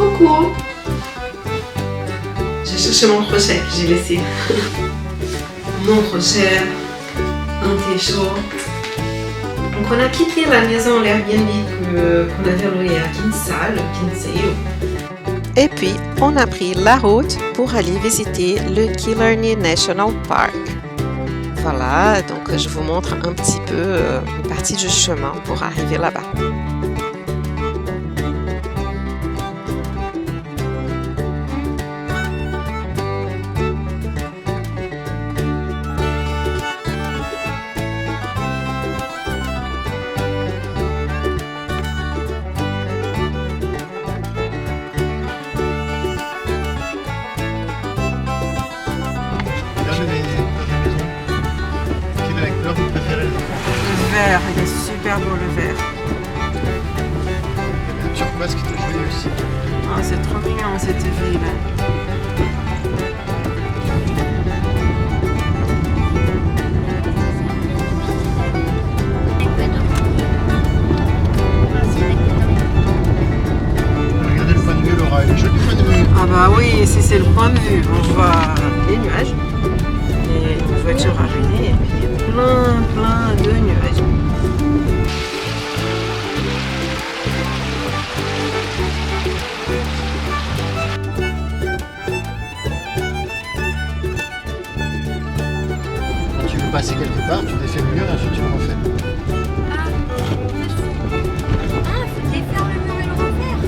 Coucou! J'ai cherché mon crochet que j'ai laissé. Mon crochet, un thé chaud. Donc on a quitté la maison l'Airbnb qu'on avait loué à Kinsale. Et puis, on a pris la route pour aller visiter le Killarney National Park. Voilà, donc je vous montre un petit peu une partie du chemin pour arriver là-bas. Vert, il est super beau le vert. Il y a le turquoise qui était joli aussi. Ah, c'est trop mignon cette ville. Regardez le point de vue, Laura, il est joli le point de vue. Ah bah oui, si c'est le point de vue, on voit les nuages et une voiture arriver et puis plein de nuages. Quand tu veux passer quelque part, tu défais le mur et ensuite tu le refais. Faut défaire le mur et le refaire.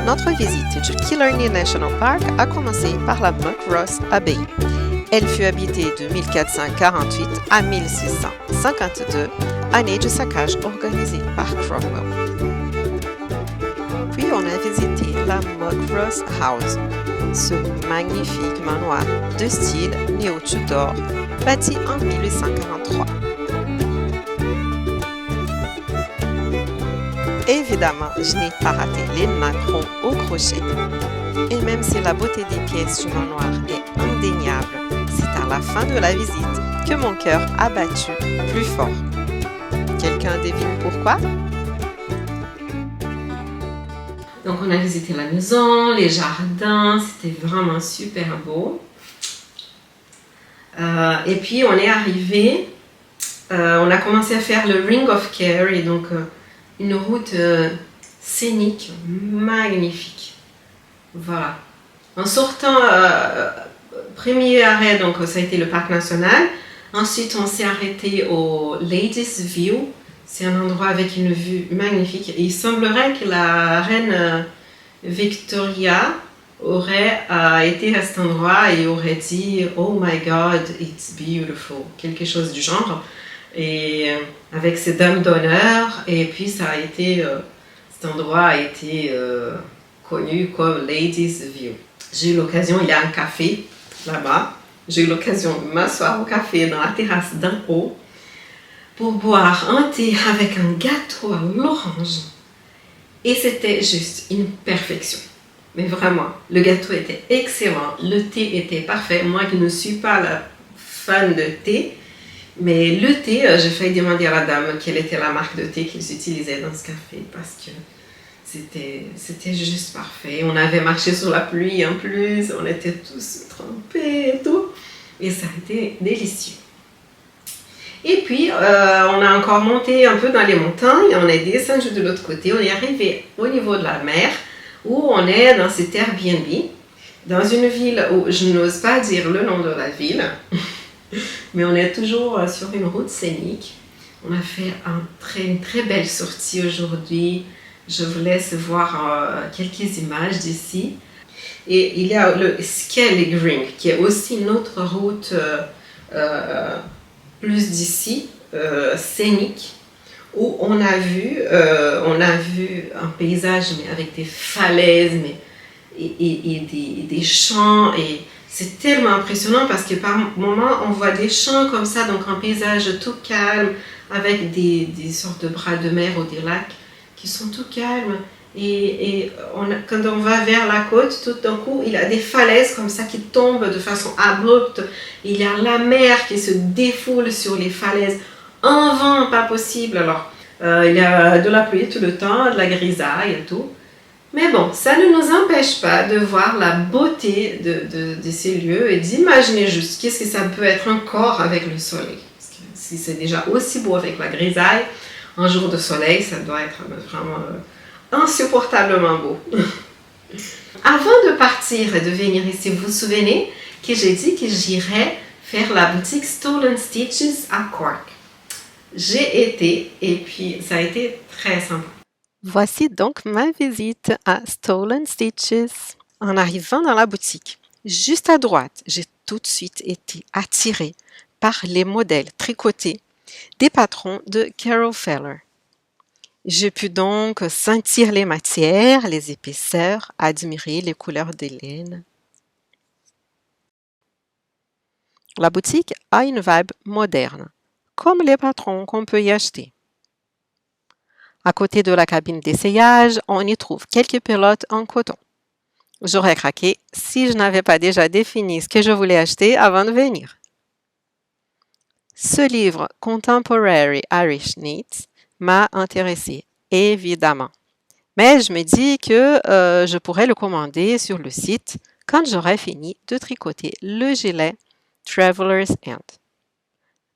Notre visite du Killarney National Park a commencé par la Muckross Abbey. Elle fut habitée de 1448 à 1652, année du saccage organisé par Cromwell. Puis on a visité la Muckross House, ce magnifique manoir de style néo-Tudor, bâti en 1843. Évidemment, je n'ai pas raté les macarons au crochet. Et même si la beauté des pièces du manoir est indéniable, c'est à la fin de la visite que mon cœur a battu plus fort. Quelqu'un devine pourquoi? Donc on a visité la maison, les jardins, c'était vraiment super beau. Et puis on est arrivé, on a commencé à faire le Ring of Kerry, donc une route scénique, magnifique. Voilà. En sortant, premier arrêt, donc ça a été le parc national. Ensuite, on s'est arrêté au Ladies View. C'est un endroit avec une vue magnifique. Et il semblerait que la reine Victoria aurait été à cet endroit et aurait dit « Oh my God, it's beautiful », quelque chose du genre. Et avec ses dames d'honneur, et puis ça a été, cet endroit a été connu comme Ladies View. J'ai eu l'occasion, il y a un café là-bas, j'ai eu l'occasion de m'asseoir au café dans la terrasse d'en haut pour boire un thé avec un gâteau à l'orange. Et c'était juste une perfection. Mais vraiment, le gâteau était excellent, le thé était parfait. Moi qui ne suis pas la fan de thé, mais le thé, j'ai failli demander à la dame quelle était la marque de thé qu'ils utilisaient dans ce café parce que c'était juste parfait. On avait marché sous la pluie en plus, on était tous trempés et tout. Et ça a été délicieux. Et puis, on a encore monté un peu dans les montagnes, on est descendu de l'autre côté, on est arrivé au niveau de la mer où on est dans cet Airbnb, dans une ville où je n'ose pas dire le nom de la ville. Mais on est toujours sur une route scénique. On a fait une très belle sortie aujourd'hui. Je vous laisse voir quelques images d'ici. Et il y a le Skellig Ring, qui est aussi une autre route plus d'ici, scénique, où on a vu un paysage mais avec des falaises et des champs. Et c'est tellement impressionnant parce que par moments on voit des champs comme ça, donc un paysage tout calme avec des sortes de bras de mer ou des lacs qui sont tout calmes. Et quand on va vers la côte, tout d'un coup, il y a des falaises comme ça qui tombent de façon abrupte. Il y a la mer qui se défoule sur les falaises. Un vent pas possible. Alors, Il y a de la pluie tout le temps, de la grisaille et tout. Mais bon, ça ne nous empêche pas de voir la beauté de ces lieux et d'imaginer juste qu'est-ce que ça peut être encore avec le soleil. Parce que si c'est déjà aussi beau avec la grisaille, un jour de soleil, ça doit être vraiment insupportablement beau. Avant de partir et de venir ici, vous vous souvenez que j'ai dit que j'irais faire la boutique Stolen Stitches à Cork. J'ai été et puis ça a été très sympa. Voici donc ma visite à Stolen Stitches. En arrivant dans la boutique, juste à droite, j'ai tout de suite été attirée par les modèles tricotés des patrons de Carol Feller. J'ai pu donc sentir les matières, les épaisseurs, admirer les couleurs des laines. La boutique a une vibe moderne, comme les patrons qu'on peut y acheter. À côté de la cabine d'essayage, on y trouve quelques pelotes en coton. J'aurais craqué si je n'avais pas déjà défini ce que je voulais acheter avant de venir. Ce livre Contemporary Irish Knits m'a intéressée, évidemment. Mais je me dis que je pourrais le commander sur le site quand j'aurai fini de tricoter le gilet Traveler's End.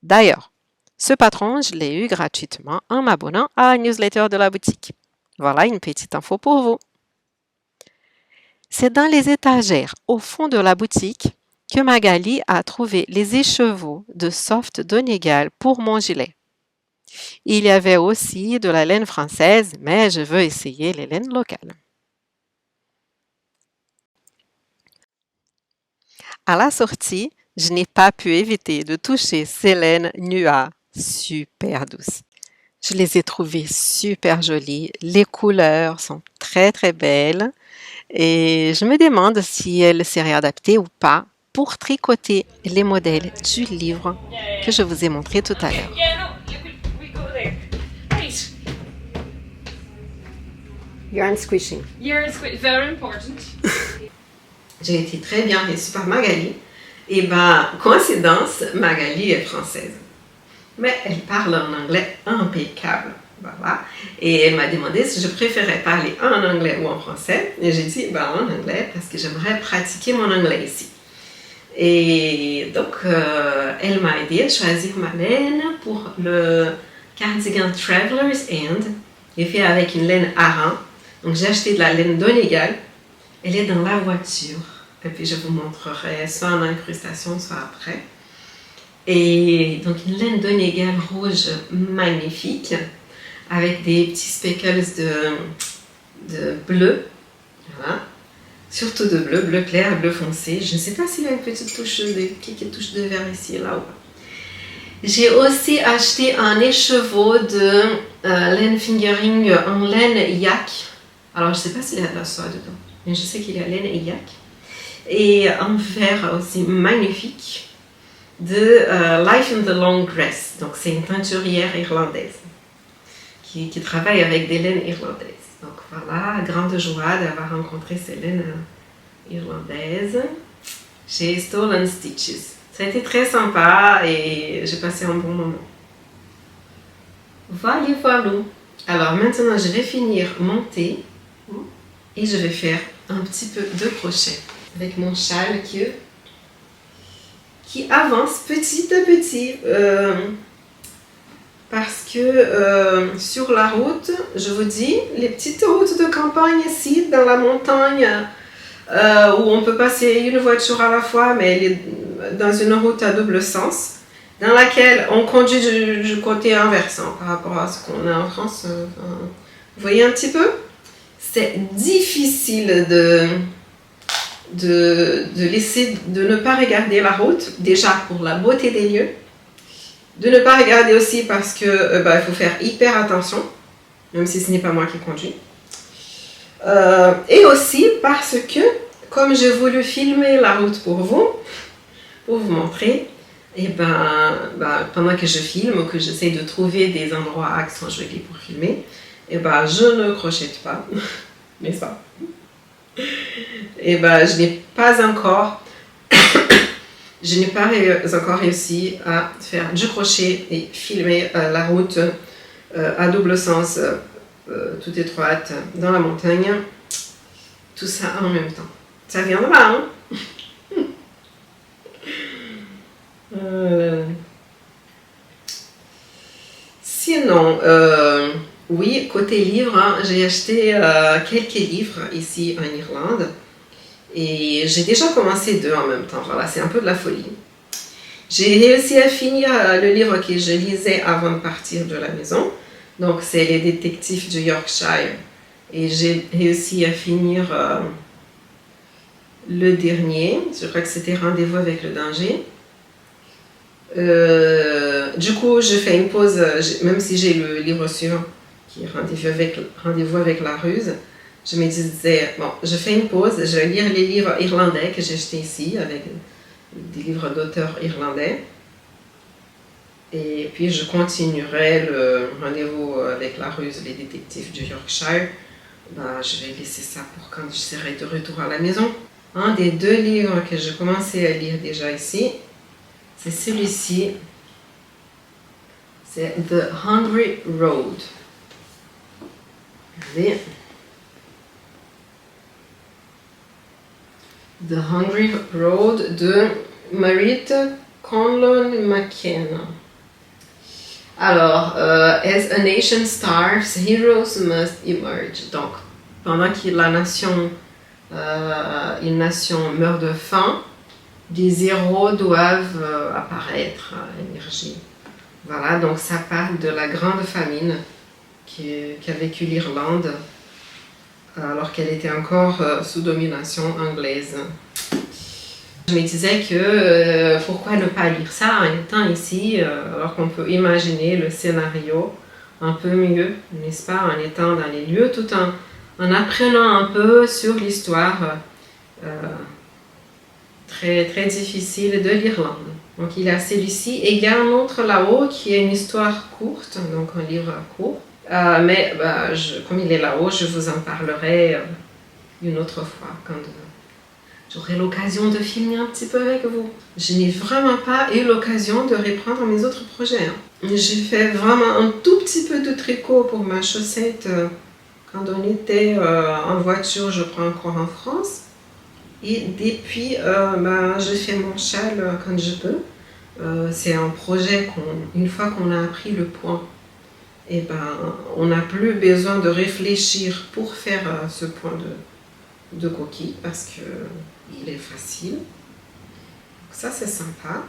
D'ailleurs, ce patron, je l'ai eu gratuitement en m'abonnant à la newsletter de la boutique. Voilà une petite info pour vous. C'est dans les étagères au fond de la boutique que Magali a trouvé les écheveaux de Soft Donegal pour mon gilet. Il y avait aussi de la laine française, mais je veux essayer les laines locales. À la sortie, je n'ai pas pu éviter de toucher ces laines Nua, super douces. Je les ai trouvées super jolies, les couleurs sont très très belles et je me demande si elles seraient adaptées ou pas pour tricoter les modèles du livre que je vous ai montré tout à l'heure. Yarn squishing. Yarn squishing, very important. J'ai été très bien reçue par Magali. Et coïncidence, Magali est française. Mais elle parle en anglais impeccable. Voilà. Et elle m'a demandé si je préférais parler en anglais ou en français. Et j'ai dit en anglais parce que j'aimerais pratiquer mon anglais ici. Et donc, elle m'a aidé à choisir ma laine pour le cardigan Traveler's End. Il est fait avec une laine Aran. Donc, j'ai acheté de la laine Donegal. Elle est dans la voiture. Et puis, je vous montrerai soit en incrustation, soit après. Et donc, une laine Donegal rouge magnifique avec des petits speckles de bleu. Voilà. Surtout de bleu, bleu clair, bleu foncé. Je ne sais pas s'il y a une petite touche quelques touches de vert ici et là ou pas. J'ai aussi acheté un écheveau de laine fingering en laine yak. Alors, je ne sais pas s'il y a de la soie dedans, mais je sais qu'il y a laine et yak. Et un vert aussi magnifique de Life in the Long Grass. Donc, c'est une teinturière irlandaise qui travaille avec des laines irlandaises. Donc voilà, grande joie d'avoir rencontré ces laines irlandaises chez Stolen Stitches. Ça a été très sympa et j'ai passé un bon moment. Voilà. Alors maintenant, je vais finir mon thé et je vais faire un petit peu de crochet avec mon châle qui avance petit à petit. Parce que sur la route, je vous dis, les petites routes de campagne ici, dans la montagne, où on peut passer une voiture à la fois, mais elle est dans une route à double sens, dans laquelle on conduit du côté inversant par rapport à ce qu'on a en France. Vous voyez un petit peu? C'est difficile de ne pas regarder la route, déjà pour la beauté des lieux. De ne pas regarder aussi parce que il faut faire hyper attention, même si ce n'est pas moi qui conduis. Et aussi parce que, comme j'ai voulu filmer la route pour vous montrer, et pendant que je filme ou que j'essaie de trouver des endroits qui sont jolis pour filmer, je ne crochette pas, n'est-ce pas? Je n'ai pas encore réussi à faire du crochet et filmer la route à double sens, toute étroite, dans la montagne. Tout ça en même temps. Ça viendra, hein? Sinon, oui, côté livres, hein, j'ai acheté quelques livres ici en Irlande. Et j'ai déjà commencé 2 en même temps. Voilà, c'est un peu de la folie. J'ai réussi à finir le livre que je lisais avant de partir de la maison. Donc, c'est Les Détectives du Yorkshire. Et j'ai réussi à finir le dernier. Je crois que c'était Rendez-vous avec le danger. Du coup, je fais une pause, même si j'ai le livre suivant, qui est Rendez-vous avec la ruse. Je me disais, bon, je fais une pause, je vais lire les livres irlandais que j'ai achetés ici, avec des livres d'auteurs irlandais. Et puis je continuerai le Rendez-vous avec la ruse, les détectives du Yorkshire. Ben, je vais laisser ça pour quand je serai de retour à la maison. Un des 2 livres que j'ai commencé à lire déjà ici, c'est celui-ci. C'est The Hungry Road. Regardez. The Hungry Road de Merit Conlon McKenna. Alors, as a nation starves, heroes must emerge. Donc, pendant que une nation meurt de faim, des héros doivent apparaître, émerger. Voilà, donc ça parle de la grande famine qu'a vécu l'Irlande alors qu'elle était encore sous domination anglaise. Je me disais que pourquoi ne pas lire ça en étant ici, alors qu'on peut imaginer le scénario un peu mieux, n'est-ce pas, en étant dans les lieux, tout en apprenant un peu sur l'histoire très, très difficile de l'Irlande. Donc il y a celui-ci et il y a un autre là-haut qui est une histoire courte, donc un livre court. Mais comme il est là-haut, je vous en parlerai une autre fois quand j'aurai l'occasion de filmer un petit peu avec vous. Je n'ai vraiment pas eu l'occasion de reprendre mes autres projets. J'ai fait vraiment un tout petit peu de tricot pour ma chaussette quand on était en voiture, je crois encore en France. Et depuis, je fais mon châle quand je peux. C'est un projet une fois qu'on a appris le point, et on n'a plus besoin de réfléchir pour faire ce point de coquille parce qu'il est facile. Donc ça, c'est sympa.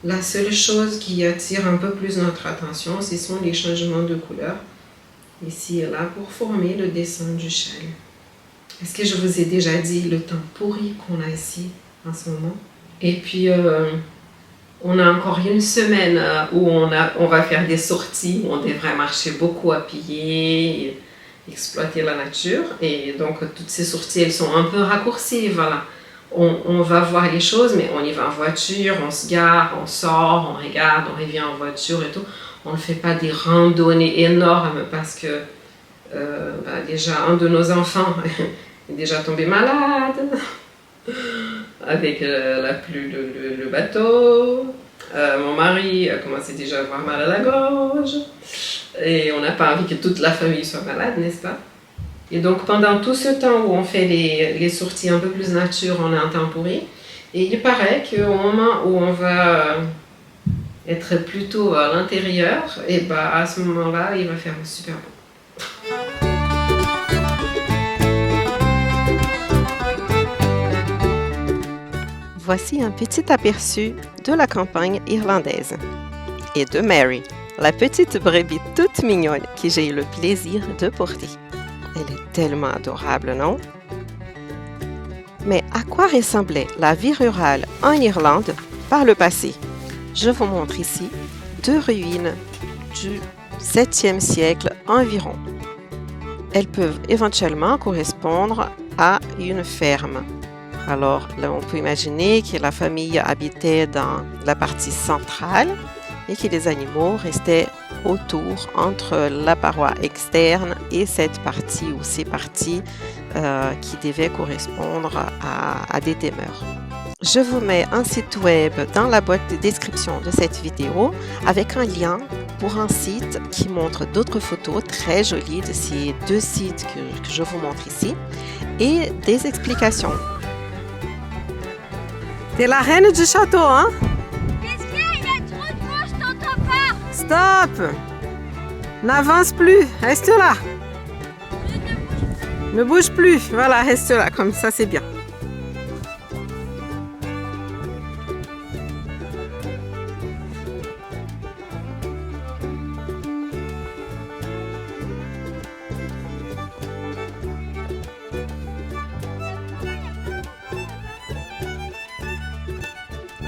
La seule chose qui attire un peu plus notre attention, ce sont les changements de couleur ici et là pour former le dessin du châle. Est-ce que je vous ai déjà dit le temps pourri qu'on a ici en ce moment? Et puis, on a encore une semaine où on va faire des sorties, où on devrait marcher beaucoup à pied, exploiter la nature. Et donc, toutes ces sorties, elles sont un peu raccourcies, voilà. On va voir les choses, mais on y va en voiture, on se gare, on sort, on regarde, on revient en voiture et tout. On ne fait pas des randonnées énormes parce que déjà, un de nos enfants est déjà tombé malade avec le bateau. Mon mari a commencé déjà à avoir mal à la gorge. Et on n'a pas envie que toute la famille soit malade, n'est-ce pas? Et donc pendant tout ce temps où on fait les sorties un peu plus nature, on est en temps pourri. Et il paraît qu'au moment où on va être plutôt à l'intérieur, et à ce moment-là, il va faire super beau. Voici un petit aperçu de la campagne irlandaise et de Mary, la petite brebis toute mignonne que j'ai eu le plaisir de porter. Elle est tellement adorable, non? Mais à quoi ressemblait la vie rurale en Irlande par le passé? Je vous montre ici 2 ruines du 7e siècle environ. Elles peuvent éventuellement correspondre à une ferme. Alors là, on peut imaginer que la famille habitait dans la partie centrale et que les animaux restaient autour entre la paroi externe et cette partie ou ces parties qui devaient correspondre à des demeures. Je vous mets un site web dans la boîte de description de cette vidéo avec un lien pour un site qui montre d'autres photos très jolies de ces deux sites que je vous montre ici et des explications. T'es la reine du château, hein? Qu'est-ce qu'il y a? Il y a trop de vent, je t'entends pas. Stop! N'avance plus, reste là. Ne bouge plus, voilà, reste là, comme ça c'est bien.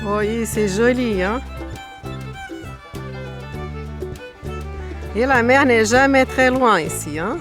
Oui, c'est joli, hein? Et la mer n'est jamais très loin ici, hein?